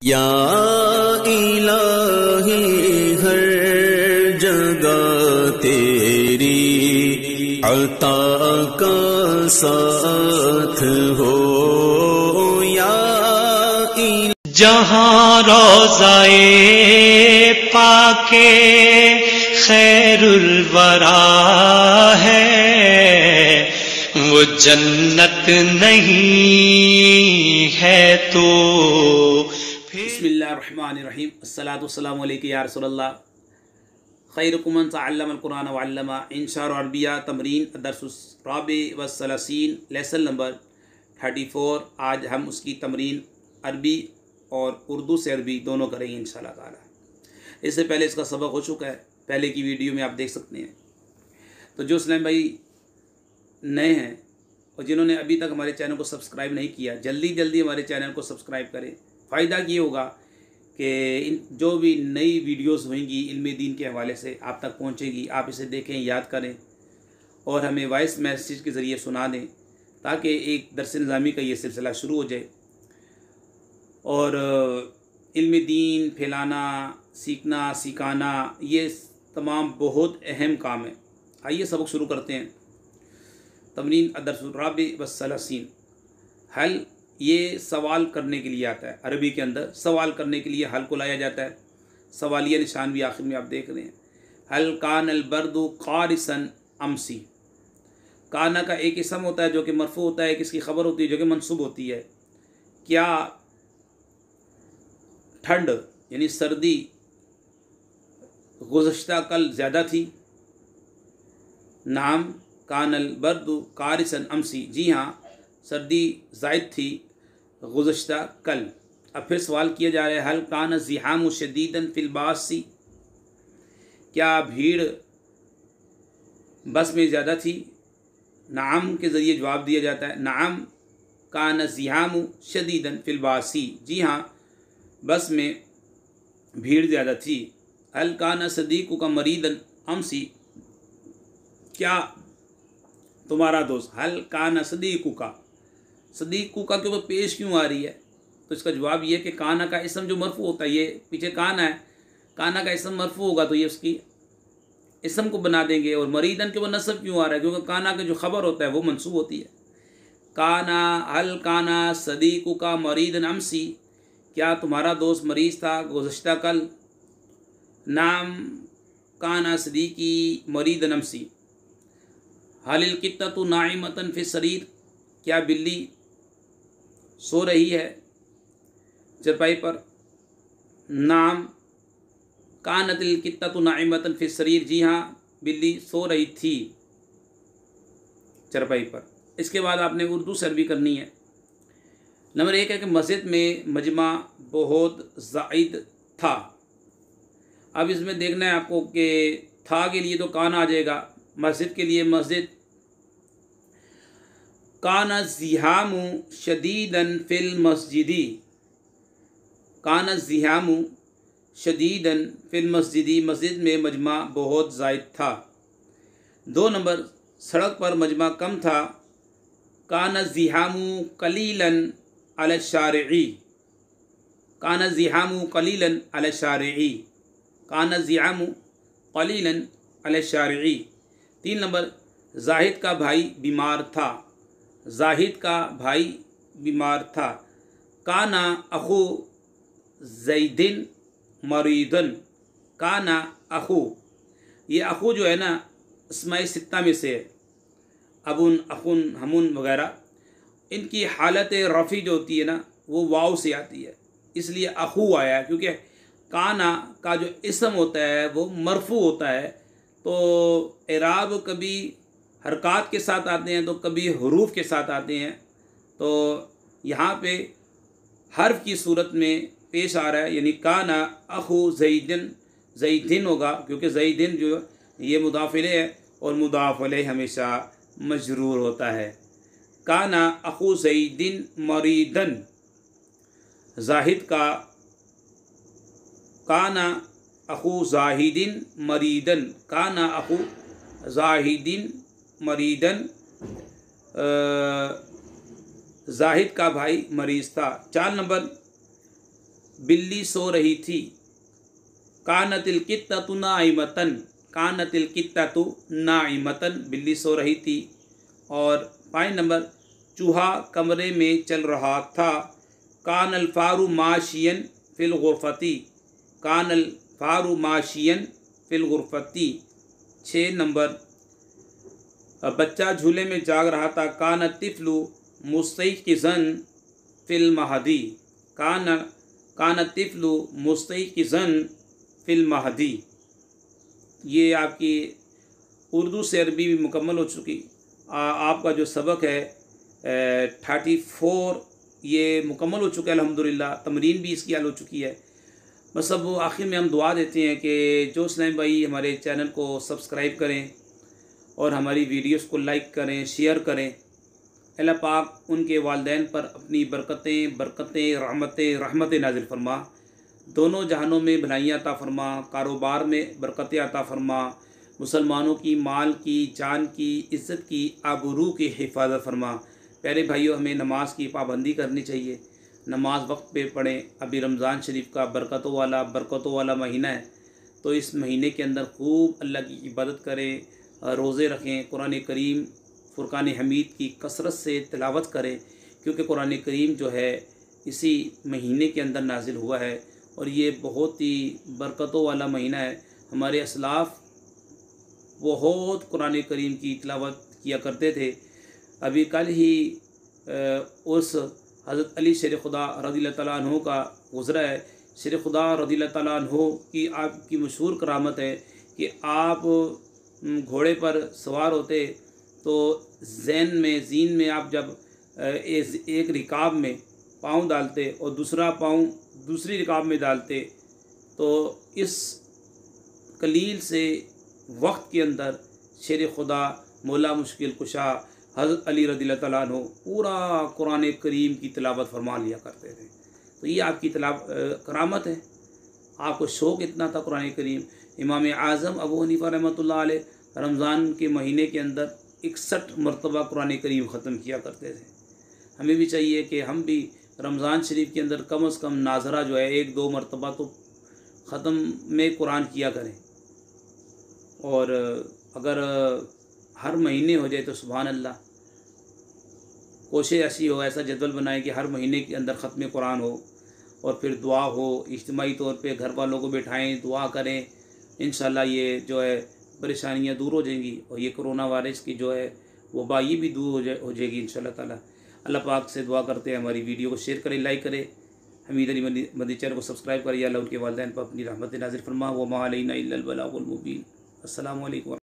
या इलाही हर जगह तेरी अता का साथ हो, या जहाँ रोज़ाए पाके खैरुल वरा है, वो जन्नत नहीं है तो बिस्मिल्लाहिर्रहमानिर्रहीम। अस्सलातु वस्सलामु अलैका या रसूलल्लाह। खैरुकुम मन तअल्लमल कुरान व अल्लमा। इंशाअ अरबिया तमरीन दर्सुस राबि व सलासीन, लेसन नंबर 34। आज हम उसकी तमरीन अरबी और उर्दू से अरबी दोनों करेंगे इंशाअल्लाह ताला। इससे पहले इसका सबक हो चुका है, पहले की वीडियो में आप देख सकते हैं। तो जो इस्लाम भाई नए हैं और जिन्होंने अभी तक हमारे चैनल को सब्सक्राइब नहीं किया, जल्दी जल्दी हमारे चैनल को सब्सक्राइब करें। फ़ायदा ये होगा कि इन जो भी नई वीडियोस होंगी इल्म दीन के हवाले से आप तक पहुंचेगी, आप इसे देखें, याद करें और हमें वॉइस मैसेज के ज़रिए सुना दें, ताकि एक दरस निज़ामी का ये सिलसिला शुरू हो जाए। और इल्म दीन फैलाना, सीखना, सिखाना, ये तमाम बहुत अहम काम है। आइए सबक शुरू करते हैं। तमरीन दर्सुल राबि व सलासीन। हल ये सवाल करने के लिए आता है। अरबी के अंदर सवाल करने के लिए हल को लाया जाता है। सवालिया निशान भी आखिर में आप देख रहे हैं। हल कान अल बर्दु कारिसन अमसी। काना का एक इसम होता है जो कि मरफू होता है, किसकी खबर होती है जो कि मंसूब होती है। क्या ठंड यानी सर्दी गुज़श्ता कल ज़्यादा थी? नाम कान अल बर्दु कारिसन अमसी। जी हाँ, सर्दी ज़ायद थी गुज़श्ता कल। अब फिर सवाल किया जा रहा है, हल कान ज़िहाम शदीदन फिल बासी। क्या भीड़ बस में ज़्यादा थी? नाम के ज़रिए जवाब दिया जाता है। नाम कान ज़िहाम शदीदन फिल बासी। जी हाँ, बस में भीड़ ज़्यादा थी। हल कान सदीक़ु का मरीदन अमसी। क्या तुम्हारा दोस्त, हल कान सदीक़ु का, सदीक़ु का के ऊपर पेश क्यों आ रही है? तो इसका जवाब ये है कि काना का इसम जो मरफू होता है, ये पीछे काना है, काना का इसम मरफू होगा तो ये उसकी इसम को बना देंगे। और मरीदन के ऊपर नस्ब क्यों आ रहा है? क्योंकि काना का जो खबर होता है वो मंसूब होती है। काना हल काना सदीक़ु का मरीदन अमसी। क्या तुम्हारा दोस्त मरीज़ था गुज़श्ता कल? नाम काना सदीक़ी मरीदन अमसी। हालिल कित्ततु नाइमतन फि सरीर। क्या बिल्ली सो रही है चरपाई पर? नाम कानतिल कित्ततु नाइमतन फि सरीर। जी हाँ, बिल्ली सो रही थी चरपाई पर। इसके बाद आपने उर्दू से अरबी करनी है। नंबर 1 है कि मस्जिद में मजमा बहुत ज़ाइद था। अब इसमें देखना है आपको कि था के लिए तो कान आ जाएगा, मस्जिद के लिए मस्जिद। काना ज़िहामु शदीदन फिल मस्जिदी। काना ज़िहामु शदीदन फिल मस्जिदी। मस्जिद में मजमा बहुत ज़ायद था। 2 नंबर, सड़क पर मजमा कम था। काना ज़िहामु कलीलन अला शारिई। काना ज़िहामु कलीलन अला शारिई। काना ज़िहामु कलीलन अला शारिई। 3 नंबर, जाहिद का भाई बीमार था। जाहिद का भाई बीमार था। काना अखू ज़ैदिन मरीदन। काना अखू, ये अखू जो है ना अस्माए सित्ता में से है। अबुन, अखुन, हमुन वगैरह, इनकी हालत रफ़ी जो होती है ना वो वाव से आती है, इसलिए अखू आया है। क्योंकि काना का जो इसम होता है वो मरफू होता है, तो इराब कभी हरकात के साथ आते हैं तो कभी हरूफ के साथ आते हैं। तो यहाँ पे हर्फ की सूरत में पेश आ रहा है, यानी काना अखू ज़ैदिन। ज़ैदिन होगा क्योंकि ज़ैदिन जो ये मुदाफ़ इलैह है और मुदाफ़ इलैह हमेशा मजरूर होता है। काना अखू ज़ैदिन मरीदन। जाहिद का, काना अखू ज़ाहिदिन मरीदन। काना अखू ज़ाहिदिन मरीदन। जाहिद का भाई मरीज़ था। 4 नंबर, बिल्ली सो रही थी। कानतिल कित्ततु नाइमतन, कानतिल कित्ततु नाइमतन, बिल्ली सो रही थी। और 5 नंबर, चूहा कमरे में चल रहा था। कानल फारू माशियन फिल गुरफती, कानल फारू माशियन फिल गुरफती। 6 नंबर, बच्चा झूले में जाग रहा था। कान तिफ्लु मुस्तयक़िज़न फिल महदी, कान तिफ्लु मुस्तयक़िज़न फिल महदी। ये आपकी उर्दू से अरबी भी मुकम्मल हो चुकी। आपका जो सबक है 34 ये मुकम्मल हो चुका है अल्हम्दुलिल्लाह। तमरीन भी इसकी हल हो चुकी है। बस अब आखिर में हम दुआ देते हैं कि जो इस्लाम भाई हमारे चैनल को सब्सक्राइब करें और हमारी वीडियोस को लाइक करें, शेयर करें। अल्लाह पाक उनके वालिदैन पर अपनी बरकतें रहमतें नाजिल फरमा। दोनों जहानों में भलाइयाँ अता फरमा, कारोबार में बरकतें अता फरमा, मुसलमानों की माल की, जान की, इज़्ज़त की, आबरू की हिफाजत फरमा। प्यारे भाइयों, हमें नमाज की पाबंदी करनी चाहिए, नमाज वक्त पे पढ़ें। अभी रमज़ान शरीफ का बरकतों वाला महीना है, तो इस महीने के अंदर खूब अल्लाह की इबादत करें, रोज़े रखें, कुरान करीम फुरकान हमीद की कसरत से तिलावत करें, क्योंकि कुरान करीम जो है इसी महीने के अंदर नाजिल हुआ है और ये बहुत ही बरकतों वाला महीना है। हमारे असलाफ़ बहुत कुरान करीम की तिलावत किया करते थे। अभी कल ही उस हज़रत अली शेर खुदा रज़ियल्लाहु तआला अन्हु का गुज़रा है। शेर खुदा रज़ियल्लाहु तआला अन्हु की आपकी मशहूर करामत है कि आप घोड़े पर सवार होते तो जीन में आप जब एक रिकाब में पाँव डालते और दूसरा पाँव दूसरी रिकाब में डालते, तो इस कलील से वक्त के अंदर शेर खुदा मौला मुश्किल कुशा हज़रत अली रज़ियल्लाहु तआला अन्हु पूरा कुरान करीम की तिलावत फरमा लिया करते थे। तो ये आपकी करामत है, आपको शौक़ इतना था कुरान करीम। इमाम आज़म अबू हनीफा रहमतुल्लाह अलैह रमज़ान के महीने के अंदर 61 मरतबा कुरान करीम ख़त्म किया करते थे। हमें भी चाहिए कि हम भी रमज़ान शरीफ के अंदर कम से कम नाजरा जो है 1-2 मरतबा तो ख़त्म में कुरान किया करें। और अगर हर महीने हो जाए तो सुभान अल्लाह। कोशिश ऐसी हो, ऐसा जदवल बनाए कि हर महीने के अंदर ख़त्म कुरान हो और फिर दुआ हो, इज्तिमाई तौर पे घर वालों को बिठाएं, दुआ करें। इंशाल्लाह ये जो है परेशानियां दूर हो जाएंगी और ये कोरोना वायरस की जो है वबा ये भी दूर हो जाएगी इंशाल्लाह ताला। अल्लाह पाक से दुआ करते हैं हमारी वीडियो को शेयर करें, लाइक करें, हमीद अली मदनी चैनल को सब्सक्राइब करिए। अल्लाह उनके वालिदैन पर अपनी रहमत नाज़िल फरमा। व मा अलैना इल्लल बलागुल मुबीन। अस्सलामु अलैकुम।